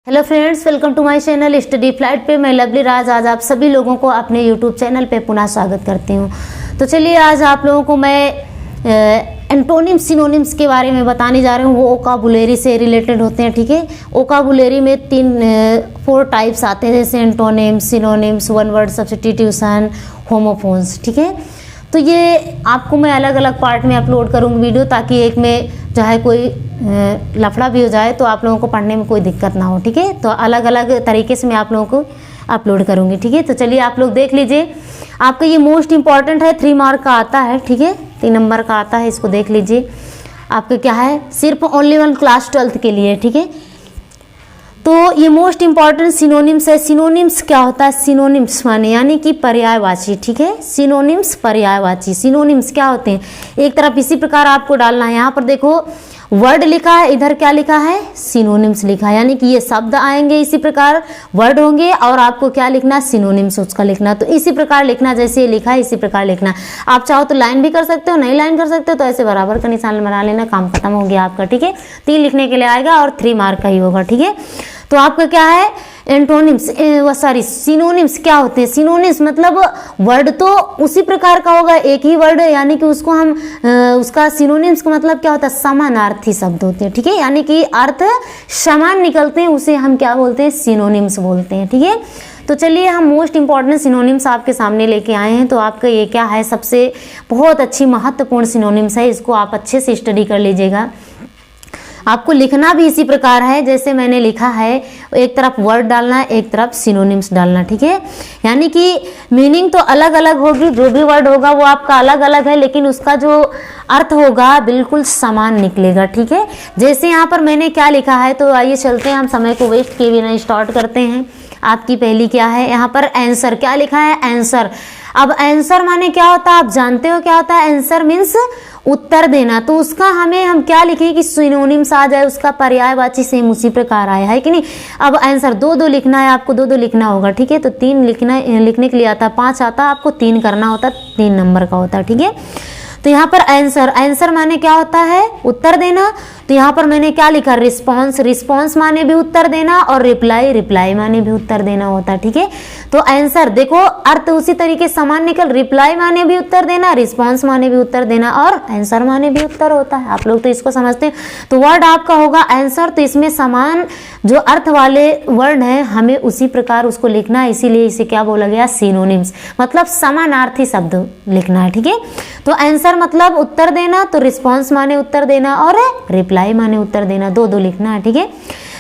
Hello friends, welcome to my channel study flight पे। मैं lovely राज आज आप सभी लोगों को अपने यूट्यूब चैनल पे पुनः स्वागत करती हूँ। तो चलिए आज आप लोगों को मैं एंटोनिम्स सिनोनिम्स के बारे में बताने जा रही हूँ। वो ओकाबुलरी से रिलेटेड होते हैं, ठीक है। ओकाबुलरी में 4 टाइप्स आते हैं, जैसे antonyms, synonyms, one word substitution, homophones, ठीक है। तो ये आपको मैं अलग अलग पार्ट में अपलोड करूँगी वीडियो, ताकि एक में चाहे कोई लफड़ा भी हो जाए तो आप लोगों को पढ़ने में कोई दिक्कत ना हो, ठीक है। तो अलग अलग तरीके से मैं आप लोगों को अपलोड करूँगी, ठीक है। तो चलिए आप लोग देख लीजिए। आपका ये मोस्ट इम्पॉर्टेंट है, 3 मार्क का आता है, ठीक है, 3 नंबर का आता है। इसको देख लीजिए। आपका क्या है, सिर्फ ओनली 1 क्लास 12th के लिए, ठीक है। तो ये मोस्ट इम्पॉर्टेंट सिनोनिम्स है। सिनोनिम्स क्या होता है? सिनोनिम्स माने यानी कि पर्यायवाची, ठीक है। सिनोनिम्स पर्यायवाची। सिनोनिम्स क्या होते हैं? एक तरफ इसी प्रकार आपको डालना है। यहाँ पर देखो वर्ड लिखा है, इधर क्या लिखा है? सिनोनिम्स लिखा है, यानी कि ये शब्द आएंगे, इसी प्रकार वर्ड होंगे और आपको क्या लिखना? सिनोनिम्स उसका लिखना। तो इसी प्रकार लिखना, जैसे ये लिखा है इसी प्रकार लिखना। आप चाहो तो लाइन भी कर सकते हो, नहीं लाइन कर सकते हो तो ऐसे बराबर का निशान बना लेना, काम खत्म हो गया आपका, ठीक है। 3 लिखने के लिए आएगा और 3 मार्क का ही होगा, ठीक है। तो आपका क्या है? एंटोनिम्स सिनोनिम्स क्या होते हैं? सिनोनिम्स मतलब वर्ड तो उसी प्रकार का होगा, एक ही वर्ड, यानी कि उसको हम उसका सिनोनिम्स का मतलब क्या होता है? समानार्थी शब्द होते हैं, ठीक है। यानी कि अर्थ समान निकलते हैं, उसे हम क्या बोलते हैं? सिनोनिम्स बोलते हैं, ठीक है। तो चलिए हम मोस्ट इंपॉर्टेंट सिनोनिम्स आपके सामने लेके आए हैं। तो आपका ये क्या है? सबसे बहुत अच्छी महत्वपूर्ण सिनोनिम्स है, इसको आप अच्छे से स्टडी कर लीजिएगा। आपको लिखना भी इसी प्रकार है जैसे मैंने लिखा है, एक तरफ वर्ड डालना है, एक तरफ सिनोनिम्स डालना, ठीक है। यानी कि मीनिंग तो अलग अलग होगी, जो भी वर्ड होगा वो आपका अलग अलग है, लेकिन उसका जो अर्थ होगा बिल्कुल समान निकलेगा, ठीक है। जैसे यहाँ पर मैंने क्या लिखा है, तो आइए चलते हैं, हम समय को वेस्ट किए बिना स्टार्ट करते हैं। आपकी पहली क्या है? यहाँ पर आंसर क्या लिखा है? आंसर। अब आंसर माने क्या होता है? आप जानते हो क्या होता है? आंसर मीन्स उत्तर देना। तो उसका हम क्या लिखें कि सिनोनिम्स आ जाए, उसका पर्यायवाची सेम उसी प्रकार आया है कि नहीं। अब आंसर 2 लिखना है, आपको 2 लिखना होगा, ठीक है। तो 3 लिखने के लिए आता है, 5 आता है, आपको 3 करना होता है, 3 नंबर का होता है, ठीक है। तो यहाँ पर आंसर माने क्या होता है? उत्तर देना। तो यहाँ पर मैंने क्या लिखा? रिस्पॉन्स माने भी उत्तर देना, और रिप्लाई माने भी उत्तर देना होता है, ठीक है। तो आंसर देखो अर्थ उसी तरीके समान निकल, रिप्लाई माने भी उत्तर देना, रिस्पॉन्स माने भी उत्तर देना, और आंसर माने भी उत्तर होता है। आप लोग तो इसको समझते हैं। तो वर्ड आपका होगा आंसर। तो इसमें समान जो अर्थ वाले वर्ड हैं हमें उसी प्रकार उसको लिखना है, इसीलिए इसे क्या बोला गया? सिनोनिम्स, मतलब समानार्थी शब्द लिखना है, ठीक है। तो आंसर मतलब उत्तर देना, तो रिस्पॉन्स माने उत्तर देना, और रिप्लाई माने उत्तर देना, 2 लिखना है, ठीक है।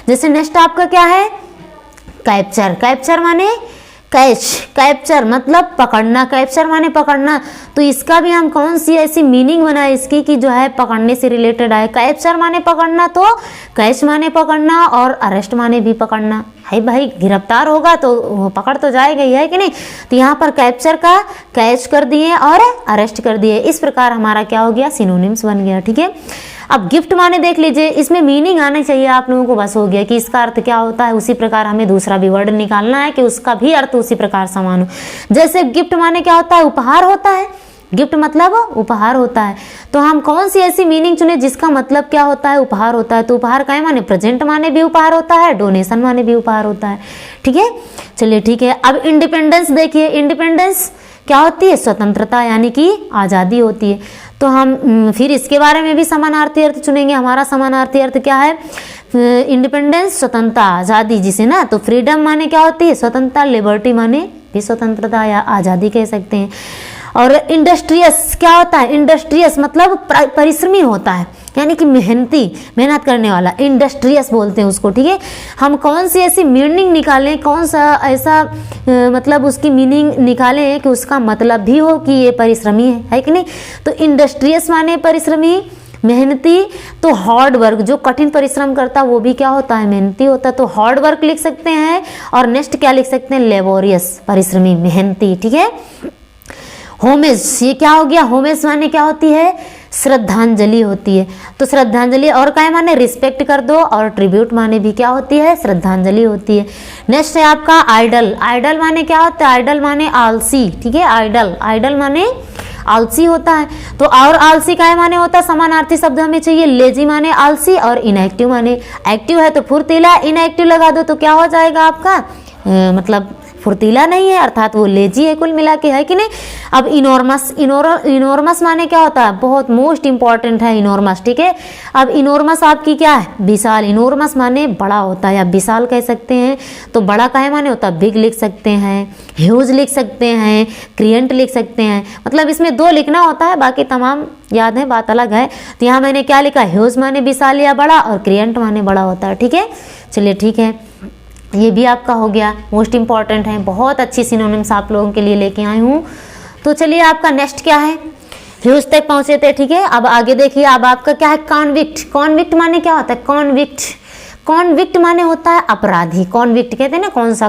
जैसे नेक्स्ट आपका क्या है? कैप्चर माने कैप्चर मतलब पकड़ना, कैप्चर माने पकड़ना। तो इसका भी हम कौन सी ऐसी मीनिंग बनाए इसकी कि जो है पकड़ने से रिलेटेड आए। कैप्चर माने पकड़ना, तो कैच माने पकड़ना, और अरेस्ट माने भी पकड़ना है। भाई गिरफ्तार होगा तो पकड़ तो जाएगा ही, है कि नहीं। तो यहाँ पर कैप्चर का कैच कर दिए और अरेस्ट कर दिए, इस प्रकार हमारा क्या हो गया? सिनोनिम्स बन गया, ठीक है। अब गिफ्ट माने देख लीजिए, इसमें मीनिंग आना चाहिए आप लोगों को, बस हो गया कि इसका अर्थ क्या होता है। उसी प्रकार हमें दूसरा भी वर्ड निकालना है कि उसका भी अर्थ उसी प्रकार समान हो। जैसे गिफ्ट माने क्या होता है? उपहार होता है। गिफ्ट मतलब उपहार होता है। तो हम कौन सी ऐसी मीनिंग चुने जिसका मतलब क्या होता है? उपहार होता है। तो उपहार का माने प्रेजेंट माने भी उपहार होता है, डोनेशन माने भी उपहार होता है, ठीक है। चलिए ठीक है। अब इंडिपेंडेंस देखिए, इंडिपेंडेंस क्या होती है? स्वतंत्रता, यानी कि आज़ादी होती है। तो हम फिर इसके बारे में भी समानार्थी अर्थ चुनेंगे। हमारा समानार्थी अर्थ क्या है? इंडिपेंडेंस स्वतंत्रता, आज़ादी जिसे ना। तो फ्रीडम माने क्या होती है? स्वतंत्रता। लिबर्टी माने भी स्वतंत्रता या आज़ादी कह सकते हैं। और इंडस्ट्रियस क्या होता है? इंडस्ट्रियस मतलब परिश्रमी होता है, यानी कि मेहनत करने वाला, इंडस्ट्रियस बोलते हैं उसको, ठीक है। हम कौन सी ऐसी मीनिंग निकालें, कौन सा ऐसा मतलब उसकी मीनिंग निकालें कि उसका मतलब भी हो कि ये परिश्रमी है कि नहीं। तो इंडस्ट्रियस माने परिश्रमी, मेहनती। तो हार्ड वर्क, जो कठिन परिश्रम करता है वो भी क्या होता है? मेहनती होता है। तो हार्ड वर्क लिख सकते हैं। और नेक्स्ट क्या लिख सकते हैं? लेबोरियस, परिश्रमी, मेहनती, ठीक है। होमेज, ये क्या हो गया? होमेज माने क्या होती है? श्रद्धांजलि होती है। तो श्रद्धांजलि और क्या माने? रिस्पेक्ट कर दो। और ट्रिब्यूट माने भी क्या होती है? श्रद्धांजलि होती है। नेक्स्ट है आपका आइडल। आइडल माने क्या होता है? आइडल माने आलसी, ठीक है। आइडल माने आलसी होता है। तो और आलसी का माने होता है, समानार्थी शब्द हमें चाहिए। लेजी माने आलसी और इनएक्टिव माने एक्टिव है तो फुर्तीला, इनएक्टिव लगा दो तो क्या हो जाएगा आपका मतलब फुर्तीला नहीं है, अर्थात वो लेजी है कुल मिला के, है कि नहीं। अब इनॉर्मस, इनॉर्मस माने क्या होता है, बहुत मोस्ट इंपॉर्टेंट है इनॉर्मस, ठीक है। अब इनॉर्मस आपकी क्या है, विशाल। इनॉर्मस माने बड़ा होता है या विशाल कह सकते हैं। तो बड़ा का माने होता है बिग लिख सकते हैं, ह्यूज लिख सकते हैं, क्रिएंट लिख सकते हैं। मतलब इसमें 2 लिखना होता है, बाकी तमाम याद है, बात अलग है। तो यहाँ मैंने क्या लिखा, ह्यूज माने विशाल या बड़ा और क्रिएंट माने बड़ा होता है, ठीक है। चलिए ठीक है, ये भी आपका हो गया, मोस्ट इंपॉर्टेंट है। बहुत अच्छी सिनोनिम्स आप लोगों के लिए लेके आई हूँ। तो चलिए आपका नेक्स्ट क्या है, ह्यूज तक पहुंचे थे, ठीक है। अब आगे देखिए, अब आपका क्या है, कॉन्विक्ट। कॉन्विक्ट माने क्या होता है, कॉन्विक्ट। कॉन्विक्ट माने होता है अपराधी। कॉन्विक्ट कहते हैं ना, कौन सा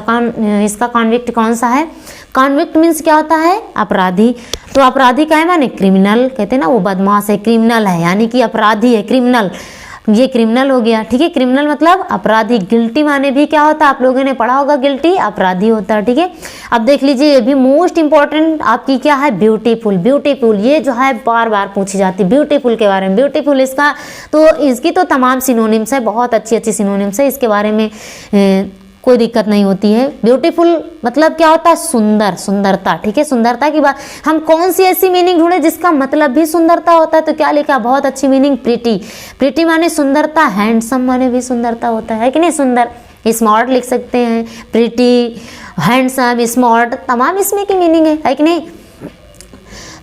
इसका कॉन्विक्ट कौन सा है, कॉन्विक्ट मीन्स क्या होता है, अपराधी। तो अपराधी का है माने क्रिमिनल, कहते हैं ना वो बदमाश है, क्रिमिनल है, यानी कि अपराधी है, क्रिमिनल, ये क्रिमिनल हो गया, ठीक है। क्रिमिनल मतलब अपराधी। गिल्टी माने भी क्या होता है, आप लोगों ने पढ़ा होगा, गिल्टी अपराधी होता है, ठीक है। अब देख लीजिए, ये भी मोस्ट इंपॉर्टेंट आपकी क्या है, ब्यूटीफुल। ब्यूटीफुल ये जो है बार बार पूछी जाती है, ब्यूटीफुल के बारे में। ब्यूटीफुल इसका तो इसकी तो तमाम सिनोनिम्स है, बहुत अच्छी अच्छी सिनोनिम्स है, इसके बारे में कोई दिक्कत नहीं होती है। ब्यूटीफुल मतलब क्या होता है, सुंदर, सुंदरता, ठीक है। सुंदरता की बात, हम कौन सी ऐसी मीनिंग ढूंढे जिसका मतलब भी सुंदरता होता है, तो क्या लिखा, बहुत अच्छी मीनिंग, प्रीटी। प्रीटी माने सुंदरता, हैंडसम माने भी सुंदरता होता है कि नहीं, सुंदर। स्मार्ट लिख सकते हैं, प्रीटी, हैंडसम, स्मार्ट, तमाम इसमें की मीनिंग है कि नहीं।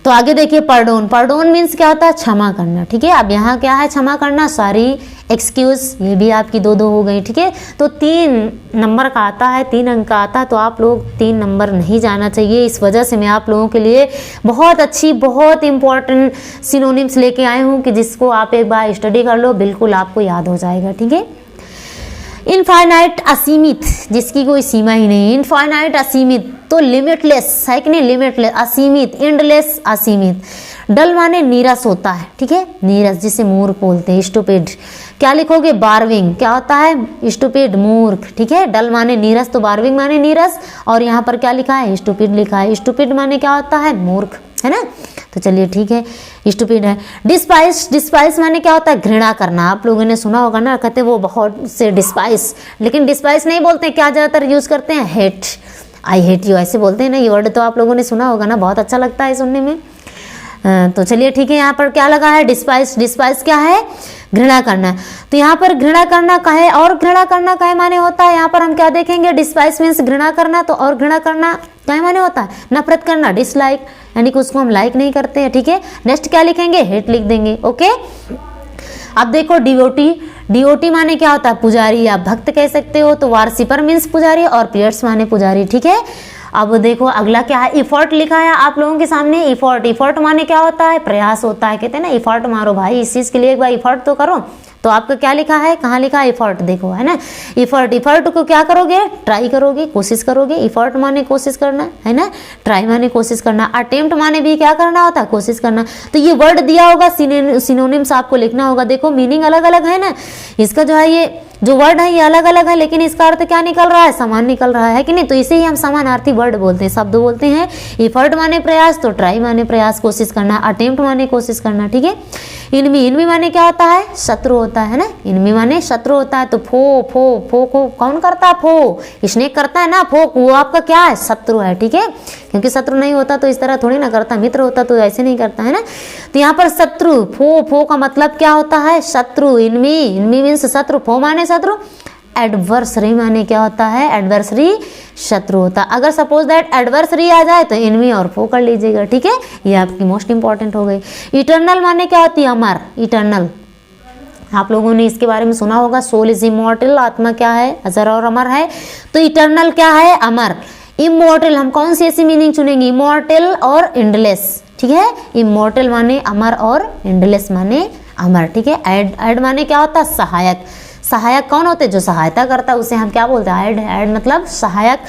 तो आगे देखिए, पर्डोन। पर्डोन मीन्स क्या होता है, क्षमा करना, ठीक है। अब यहाँ क्या है, क्षमा करना, सॉरी, एक्सक्यूज, ये भी आपकी 2-2 हो गई, ठीक है। तो 3 नंबर का आता है, 3 अंक का आता है, तो आप लोग 3 नंबर नहीं जाना चाहिए। इस वजह से मैं आप लोगों के लिए बहुत अच्छी, बहुत इंपॉर्टेंट सिनोनिम्स लेके आए हूँ कि जिसको आप एक बार स्टडी कर लो, बिल्कुल आपको याद हो जाएगा, ठीक है। इनफाइनाइट, असीमित, जिसकी कोई सीमा ही नहीं। इनफाइनाइट, असीमित, तो लिमिटलेस है कि नहीं, लिमिटलेस, असीमित, एंडलेस, असीमित। डल माने नीरस होता है, ठीक है, नीरस, जिसे मूर्ख बोलते हैं, स्टूपिड। क्या लिखोगे, बार्विंग, क्या होता है, स्टूपिड, मूर्ख, ठीक है। डल माने नीरस, तो बार्विंग माने नीरस, और यहाँ पर क्या लिखा है, स्टूपिड लिखा है। स्टूपिड माने क्या होता है, मूर्ख, है ना। तो चलिए ठीक है, स्टूपिड है। डिस्पाइस, डिस्पाइस माने क्या होता है, घृणा करना। आप लोगों ने सुना होगा ना, कहते वो बहुत से डिस्पाइस, लेकिन डिस्पाइस नहीं बोलते, क्या ज़्यादातर यूज़ करते हैं, हेट, आई हेट यू, ऐसे बोलते हैं ना। ये वर्ड तो आप लोगों ने सुना होगा ना, बहुत अच्छा लगता है सुनने में। तो चलिए ठीक है, यहाँ पर क्या लगा है, डिस्पाइस। डिस्पाइस क्या है, घृणा करना। तो यहाँ पर घृणा करना कहे और घृणा करना कहे माने होता है, यहाँ पर हम क्या देखेंगे, डिस्पाइस मीन्स घृणा करना, तो और घृणा करना कहे माने होता है नफरत करना, डिसलाइक, यानी कि उसको हम लाइक नहीं करते हैं, ठीक है। नेक्स्ट क्या लिखेंगे, हेट लिख देंगे, ओके। अब देखो, डिवोटी। डिवोटी माने क्या होता है, पुजारी या भक्त कह सकते हो। तो वार्सिपर मीन्स पुजारी और पियर्स माने पुजारी, ठीक है। अब देखो अगला क्या है, इफर्ट लिखा है आप लोगों के सामने। इफर्ट, इफर्ट माने क्या होता है, प्रयास होता है, कहते हैं ना इफर्ट मारो भाई, इस चीज़ के लिए एक बार इफर्ट तो करो। तो आपका क्या लिखा है, कहाँ लिखा है, इफर्ट, देखो है ना। इफर्ट, इफर्ट को क्या करोगे, ट्राई करोगे, कोशिश करोगे। इफर्ट माने कोशिश करना, है ना। ट्राई माने कोशिश करना। अटेम्प्ट माने भी क्या करना होता है, कोशिश करना। तो ये वर्ड दिया होगा, सिनोनिम्स आपको लिखना होगा। देखो मीनिंग अलग अलग है ना, इसका जो है ये जो वर्ड है ये अलग अलग है, लेकिन इसका अर्थ क्या निकल रहा है, समान निकल रहा है कि नहीं। तो इसे ही हम समानार्थी वर्ड बोलते हैं, शब्द बोलते हैं। इफर्ट माने प्रयास, तो ट्राई माने प्रयास, कोशिश करना। अटेम्प्ट माने कोशिश करना, ठीक है। इनमी, इनमी माने क्या होता है, शत्रु होता है ना। इनमी माने शत्रु होता है। तो फो, फो, फो को कौन करता है, फो, स्नेक करता है ना, फो, वो आपका क्या है, शत्रु है, ठीक है। क्योंकि शत्रु नहीं होता तो इस तरह थोड़ी ना करता, मित्र होता तो ऐसे नहीं करता, है ना। तो यहाँ पर शत्रु, फो, फो का मतलब क्या होता है, शत्रु। इनमी, इनमी मीन्स शत्रु, फो माने शत्रु। एडवर्सरी माने क्या होता है, एडवर्सरी शत्रु होता है। अगर सपोज दैट एडवर्सरी आ जाए तो इनमी और फो कर लीजिएगा, ठीक है। ये आपकी मोस्ट इंपॉर्टेंट हो गई। इटर्नल माने क्या होती है, अमर, इटर्नल। आप लोगों ने इसके बारे में सुना होगा, सोल इज इमॉर्टल, आत्मा क्या है, अजर और अमर है। तो इटर्नल क्या है, अमर। इमॉर्टल, हम कौन सी ऐसी मीनिंग चुनेंगे, इमॉर्टल और एंडलेस, ठीक है। इमॉर्टल माने अमर और एंडलेस माने अमर, ठीक है। एड माने क्या होता है, सहायक। सहायक कौन होते हैं, जो सहायता करता है उसे हम क्या बोलते हैं, एड। एड मतलब सहायक।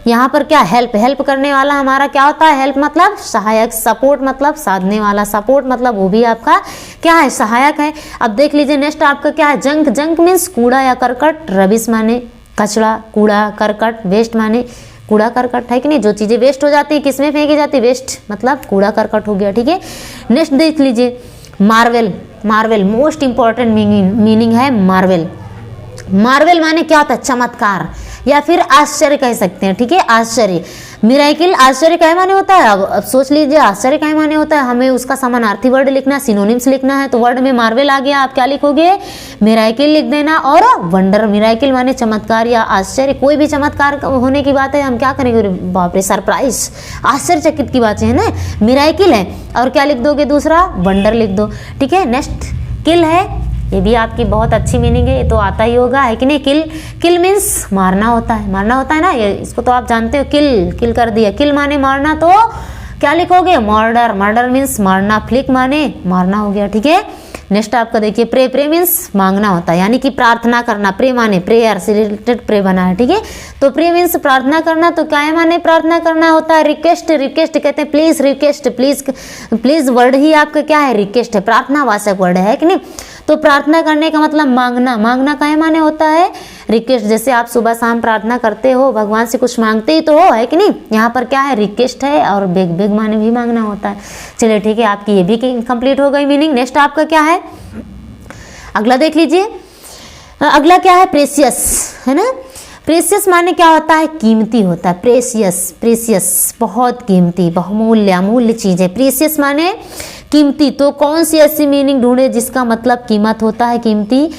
यहाँ पर क्या, हेल्प, हेल्प करने वाला हमारा क्या होता है, हेल्प मतलब सहायक। सपोर्ट मतलब साधने वाला, सपोर्ट मतलब वो भी आपका क्या है, सहायक है। अब देख लीजिए नेक्स्ट आपका क्या है, जंक। जंक मीन्स कूड़ा या करकट। रबिश माने कचरा, कूड़ा, करकट। वेस्ट माने कूड़ा करकट, है कि नहीं। जो चीज़ें वेस्ट हो जाती है किसमें फेंकी जाती है, वेस्ट मतलब कूड़ा करकट हो गया, ठीक है। नेक्स्ट देख लीजिए Marvel. Marvel most important meaning है मार्वल। मार्वल माने क्या होता है, चमत्कार या फिर आश्चर्य कह सकते हैं, ठीक है, आश्चर्य। मिराकिल आश्चर्य क्या माने होता है, अब सोच लीजिए आश्चर्य क्या माने होता है। हमें उसका समानार्थी वर्ड लिखना, सिनोनिम्स लिखना है, तो वर्ड में मार्वल आ गया, आप क्या लिखोगे, मिराकिल लिख देना। और वंडर, मिराकिल माने चमत्कार या आश्चर्य, कोई भी चमत्कार होने की बात है हम क्या करेंगे, बाप रे सरप्राइज, आश्चर्यचकित की बात है ना, मिराकिल है। और क्या लिख दोगे दूसरा, वंडर लिख दो, ठीक है। नेक्स्ट किल है, ये भी आपकी बहुत अच्छी मीनिंग है, ये तो आता ही होगा, है कि नहीं। किल, किल मीन्स मारना होता है, मारना होता है ना, ये इसको तो आप जानते हो, किल, किल कर दिया, किल माने मारना, तो क्या लिखोगे, मर्डर, मर्डर मीन्स मारना, फ्लिक माने मारना हो गया, ठीक है। नेक्स्ट आपका देखिए प्रे, प्रे मीन्स मांगना होता है, यानी कि प्रार्थना करना, प्रे माने प्रेयर से रिलेटेड प्रे बना है, ठीक है। तो प्रे मीन्स प्रार्थना करना, तो क्या माने प्रार्थना करना होता है, रिक्वेस्ट, रिक्वेस्ट कहते हैं please, request please, please word ही आपका क्या है, रिक्वेस्ट है, प्रार्थना वाचक वर्ड है कि नहीं। तो प्रार्थना करने का मतलब मांगना, मांगना क्या माने होता है, रिक्वेस्ट। जैसे आप सुबह शाम प्रार्थना करते हो, भगवान से कुछ मांगते ही तो हो, है कि नहीं। यहाँ पर क्या है, रिक्वेस्ट है, और बेग, बेग माने भी मांगना होता है। चलिए ठीक है, आपकी ये भी कंप्लीट हो गई मीनिंग। नेक्स्ट आपका क्या है, अगला देख लीजिए। अगला क्या है, प्रेसियस, है ना। प्रेसियस माने क्या होता है, कीमती होता है, प्रेसियस, प्रेसियस बहुत कीमती, बहुमूल्य, अमूल्य चीज है। प्रेसियस माने कीमती, तो कौन सी ऐसी मीनिंग ढूंढे जिसका मतलब कीमत होता है, कीमती।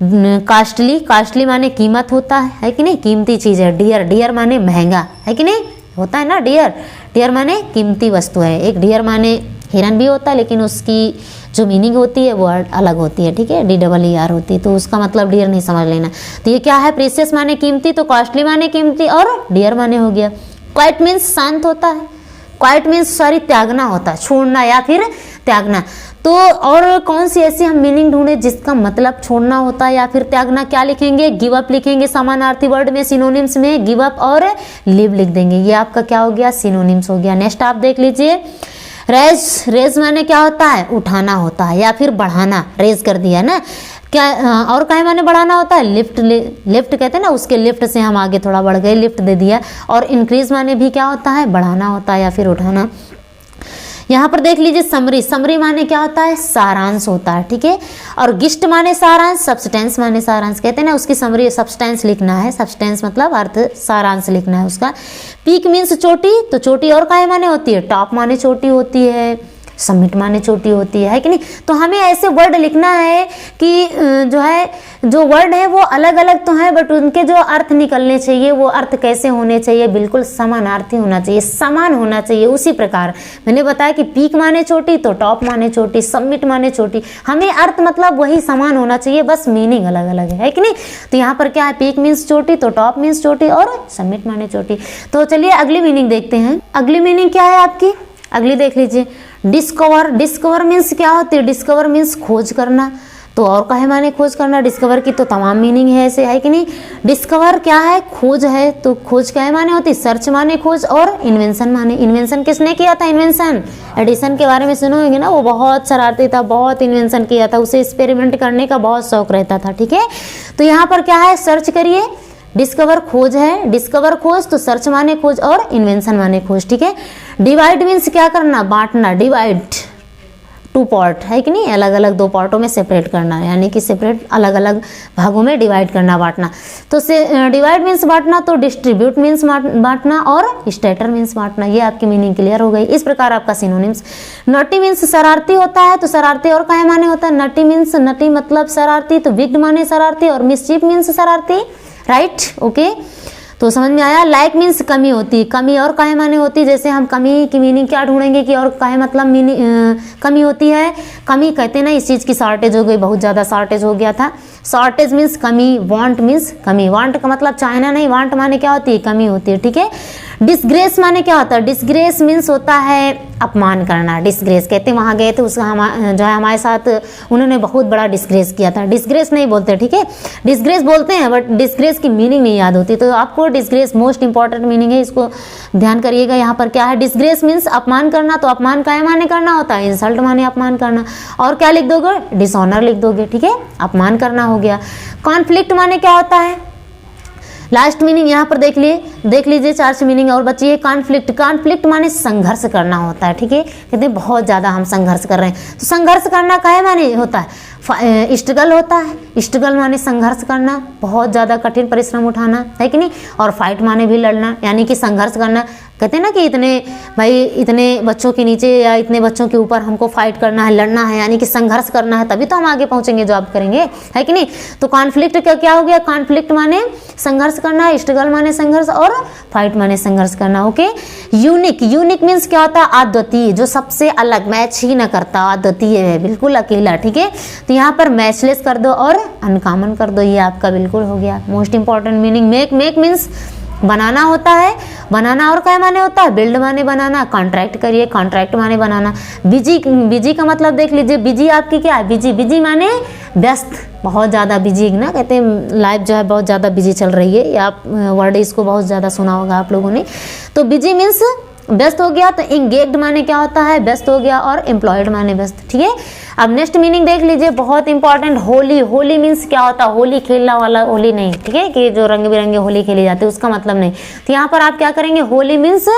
कास्टली, कास्टली माने कीमत होता है कि नहीं, कीमती चीज है। डियर, डियर माने महंगा, है कि नहीं, होता है ना डियर, डियर माने कीमती वस्तु है। एक डियर माने हिरन भी होता है, लेकिन उसकी जो मीनिंग होती है वो अलग होती है, ठीक है, DEER होती है, तो उसका मतलब डियर नहीं समझ लेना। तो ये क्या है, प्रेसियस माने कीमती, तो कॉस्टली माने कीमती, और डियर माने हो गया। क्वाइट मीन्स शांत होता है, क्वाइट मीन्स सॉरी त्यागना होता है, छोड़ना या फिर त्यागना। तो और कौन सी ऐसी हम मीनिंग ढूंढे जिसका मतलब छोड़ना होता है या फिर त्यागना, क्या लिखेंगे, गिव अप लिखेंगे समानार्थी वर्ड में, सिनोनिम्स में गिव अप और लिव लिख देंगे, ये आपका क्या हो गया, सिनोनिम्स हो गया। नेक्स्ट आप देख लीजिए रेज, रेज माने क्या होता है, उठाना होता है या फिर बढ़ाना, रेज कर दिया ना क्या। और क्या माने बढ़ाना होता है, लिफ्ट, लिफ्ट कहते हैं ना, उसके लिफ्ट से हम आगे थोड़ा बढ़ गए, लिफ्ट दे दिया। और इंक्रीज माने भी क्या होता है, बढ़ाना होता है या फिर उठाना। यहाँ पर देख लीजिए समरी, समरी माने क्या होता है, सारांश होता है, ठीक है। और गिस्ट माने सारांश, सब्सटेंस माने सारांश, कहते हैं ना उसकी समरी, सब्सटेंस लिखना है, सब्सटेंस मतलब अर्थ, सारांश लिखना है उसका। पीक मीन्स चोटी, तो चोटी और काय माने होती है, टॉप माने चोटी होती है, समिट माने चोटी होती है कि नहीं। तो हमें ऐसे वर्ड लिखना है कि जो है, जो वर्ड है वो अलग अलग तो है, बट उनके जो अर्थ निकलने चाहिए वो अर्थ कैसे होने चाहिए, बिल्कुल समानार्थी होना चाहिए, समान होना चाहिए। उसी प्रकार मैंने बताया कि पीक माने चोटी, तो टॉप माने चोटी, समिट माने चोटी, हमें अर्थ मतलब वही समान होना चाहिए, बस मीनिंग अलग अलग है कि नहीं। तो यहाँ पर क्या है, पीक मीन्स चोटी, तो टॉप मीन्स चोटी, और समिट माने चोटी। तो चलिए अगली मीनिंग देखते हैं। अगली मीनिंग क्या है आपकी, अगली देख लीजिए। डिस्कवर, डिस्कवर मीन्स क्या होती है, डिस्कवर मीन्स खोज करना। तो और क्या है माने खोज करना, डिस्कवर की तो तमाम मीनिंग है ऐसे, है कि नहीं। डिस्कवर क्या है, खोज है, तो खोज क्या है माने होती, सर्च माने खोज, और इन्वेंशन माने, इन्वेंशन किसने किया था, इन्वेंशन एडिसन के बारे में सुनोगे ना, वो बहुत शरारती था, बहुत इन्वेंशन किया था, उसे एक्सपेरिमेंट करने का बहुत शौक रहता था, ठीक है। तो यहाँ पर क्या है, सर्च करिए, डिस्कवर खोज है, डिस्कवर खोज, तो सर्च माने खोज और इन्वेंशन माने खोज, ठीक है। डिवाइड मीन्स क्या करना, बांटना, डिवाइड टू पार्ट, है कि नहीं, अलग अलग दो पार्टों में सेपरेट करना, यानी कि सेपरेट अलग अलग भागों में डिवाइड करना, बांटना। तो से डिवाइड मीन्स बांटना, तो डिस्ट्रीब्यूट मीन्स बांटना, और स्टैटर मीन्स बांटना। ये आपकी मीनिंग क्लियर हो गई। इस प्रकार आपका सिनोनिम्स। नटी मीन्स शरारती होता है, तो शरारती और क्या माने होता है, नटी मीन्स, नटी मतलब शरारती, तो विग्ड माने शरारती, और मिसचीफ मीन्स शरारती, राइट, ओके। तो समझ में आया। लाइक मीन्स कमी होती है, कमी और काहे माने होती है, जैसे हम कमी की मीनिंग क्या ढूंढेंगे कि और काहे मतलब मीनिंग कमी होती है, कमी कहते हैं ना इस चीज़ की शॉर्टेज हो गई, बहुत ज़्यादा शॉर्टेज हो गया था, शॉर्टेज मीन्स कमी। वांट मीन्स कमी, वांट का मतलब चाहना नहीं, वांट माने क्या होती है, कमी होती है, ठीक है। डिसग्रेस माने क्या होता है, डिसग्रेस मीन्स होता है अपमान करना, डिसग्रेस कहते हैं, वहाँ गए थे उसका जो है हमारे साथ उन्होंने बहुत बड़ा डिसग्रेस किया था, डिसग्रेस नहीं बोलते, ठीक है, डिसग्रेस बोलते हैं बट डिसग्रेस की मीनिंग नहीं याद होती। तो आपको डिसग्रेस मोस्ट इंपॉर्टेंट मीनिंग है, इसको ध्यान करिएगा। यहाँ पर क्या है, डिसग्रेस मीन्स अपमान करना, तो अपमान क्या माने करना होता है, इंसल्ट माने अपमान करना, और क्या लिख दोगे, डिसऑनर लिख दोगे, ठीक है, अपमान करना हो गया। कॉन्फ्लिक्ट माने क्या होता है, लास्ट मीनिंग यहाँ पर देख लीजिए 4 मीनिंग और बची है। कॉन्फ्लिक्ट, कॉन्फ्लिक्ट माने संघर्ष करना होता है, ठीक है। कहते हैं बहुत ज़्यादा हम संघर्ष कर रहे हैं, तो संघर्ष करना काहे माने होता है, स्ट्रगल होता है। स्ट्रगल माने संघर्ष करना, बहुत ज़्यादा कठिन परिश्रम उठाना, है कि नहीं। और फाइट माने भी लड़ना, यानी कि संघर्ष करना। कहते हैं ना कि इतने बच्चों के नीचे या इतने बच्चों के ऊपर हमको फाइट करना है, लड़ना है, यानी कि संघर्ष करना है, तभी तो हम आगे पहुंचेंगे, जॉब करेंगे, है कि नहीं। तो कॉन्फ्लिक्ट का क्या हो गया, कॉन्फ्लिक्ट माने संघर्ष करना, स्ट्रगल माने संघर्ष और फाइट माने संघर्ष करना, ओके। यूनिक, यूनिक मीन्स क्या होता है, अद्वितीय, जो सबसे अलग, मैच ही ना करता, अद्वितीय है, बिल्कुल अकेला, ठीक है। तो यहाँ पर मैचलेस कर दो और अनकॉमन कर दो, ये आपका बिल्कुल हो गया। Most important meaning make, make means बनाना होता है, बनाना और क्या माने होता है, बिल्ड माने बनाना, कॉन्ट्रैक्ट करिए, कॉन्ट्रैक्ट माने बनाना। बिजी, बिजी का मतलब देख लीजिए, बिजी आपकी क्या है, बिजी, बिजी माने व्यस्त, बहुत ज़्यादा बिजी ना, कहते हैं लाइफ जो है बहुत ज़्यादा बिजी चल रही है, या आप वर्ड इसको बहुत ज़्यादा सुना होगा आप लोगों ने। तो बिजी मीन्स व्यस्त हो गया, तो इंगेज्ड माने क्या होता है, व्यस्त हो गया, और एम्प्लॉयड माने व्यस्त, ठीक है। अब नेक्स्ट मीनिंग देख लीजिए, बहुत इंपॉर्टेंट, होली। होली मीन्स क्या होता है, होली खेलना वाला होली नहीं, ठीक है, कि जो रंग बिरंगे होली खेली जाती है उसका मतलब नहीं। तो यहाँ पर आप क्या करेंगे, होली मीन्स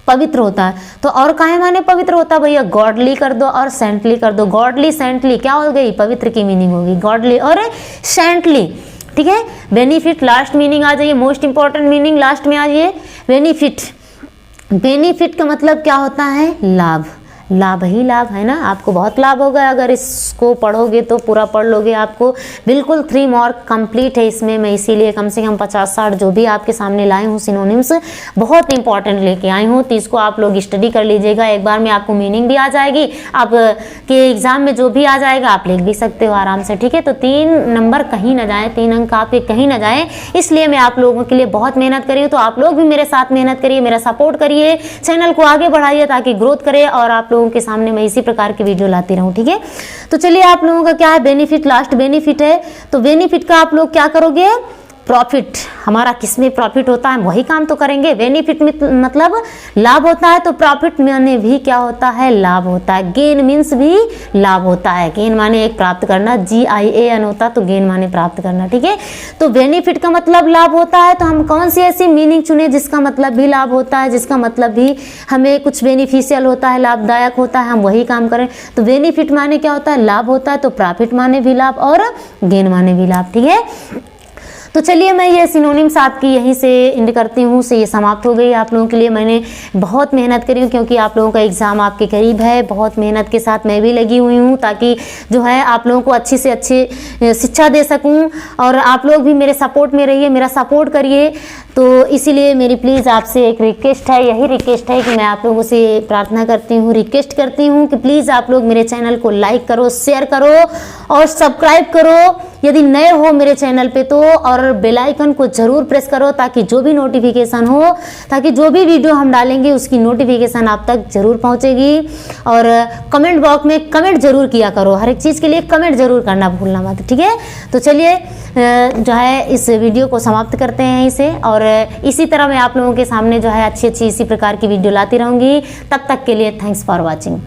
पवित्र होता है, तो और काहे माने पवित्र होता है भैया, गॉडली कर दो और सेंटली कर दो। गॉडली सेंटली क्या हो गई, पवित्र की मीनिंग होगी, गॉडली और सेंटली, ठीक है। बेनिफिट, लास्ट मीनिंग आ जाइए, मोस्ट इंपॉर्टेंट मीनिंग लास्ट में आ जाइए, बेनिफिट। बेनिफिट का मतलब क्या होता है, लाभ, लाभ ही लाभ है ना, आपको बहुत लाभ होगा अगर इसको पढ़ोगे तो, पूरा पढ़ लोगे, आपको बिल्कुल 3 मार्क कंप्लीट है इसमें। मैं इसीलिए कम से कम 50-60 जो भी आपके सामने लाई हूँ सिनोनिम्स, बहुत इंपॉर्टेंट लेके आई हूँ, तो इसको आप लोग स्टडी कर लीजिएगा। एक बार में आपको मीनिंग भी आ जाएगी, आप के एग्जाम में जो भी आ जाएगा आप लिख भी सकते हो आराम से, ठीक है। तो 3 नंबर कहीं ना जाए, 3 अंक आपके कहीं ना जाए, इसलिए मैं आप लोगों के लिए बहुत मेहनत करी हूँ। तो आप लोग भी मेरे साथ मेहनत करिए, मेरा सपोर्ट करिए, चैनल को आगे बढ़ाइए ताकि ग्रोथ करे, और आप लोगों के सामने मैं इसी प्रकार की वीडियो लाती रहूं, ठीक है। तो चलिए, आप लोगों का क्या है, बेनिफिट, लास्ट बेनिफिट है। तो बेनिफिट का आप लोग क्या करोगे, प्रॉफिट, हमारा किसमें प्रॉफिट होता है वही काम तो करेंगे। बेनिफिट मतलब लाभ होता है, तो प्रॉफिट माने भी क्या होता है, लाभ होता है। गेन मीन्स भी लाभ होता है, गेन माने एक प्राप्त करना, GIAN होता, तो गेन माने प्राप्त करना, ठीक है। तो बेनिफिट का मतलब लाभ होता है, तो हम कौन सी ऐसी मीनिंग चुने जिसका मतलब भी लाभ होता है, जिसका मतलब भी हमें कुछ बेनिफिशियल होता है, लाभदायक होता है, हम वही काम करें। तो बेनिफिट माने क्या होता है, लाभ होता है, तो प्रॉफिट माने भी लाभ और गेन माने भी लाभ, ठीक है। तो चलिए, मैं ये सिनोनिम्स आपकी यहीं से एंड करती हूँ, से ये समाप्त हो गई। आप लोगों के लिए मैंने बहुत मेहनत करी हूँ, क्योंकि आप लोगों का एग्ज़ाम आपके करीब है। बहुत मेहनत के साथ मैं भी लगी हुई हूँ, ताकि जो है आप लोगों को अच्छी से अच्छी शिक्षा दे सकूँ, और आप लोग भी मेरे सपोर्ट में रहिए, मेरा सपोर्ट करिए। तो इसीलिए मेरी प्लीज़ आपसे एक रिक्वेस्ट है, यही रिक्वेस्ट है कि मैं आप लोगों से प्रार्थना करती हूँ, रिक्वेस्ट करती हूँ कि प्लीज़ आप लोग मेरे चैनल को लाइक करो, शेयर करो और सब्सक्राइब करो यदि नए हो मेरे चैनल पे तो, और बेल आइकन को ज़रूर प्रेस करो, ताकि जो भी नोटिफिकेशन हो, ताकि जो भी वीडियो हम डालेंगे उसकी नोटिफिकेशन आप तक ज़रूर पहुंचेगी। और कमेंट बॉक्स में कमेंट ज़रूर किया करो, हर एक चीज़ के लिए कमेंट ज़रूर करना भूलना मत, ठीक है। तो चलिए, जो है इस वीडियो को समाप्त करते हैं इसे, और इसी तरह मैं आप लोगों के सामने जो है अच्छी अच्छी इसी प्रकार की वीडियो लाती रहूँगी। तब तक के लिए थैंक्स फॉर वॉचिंग।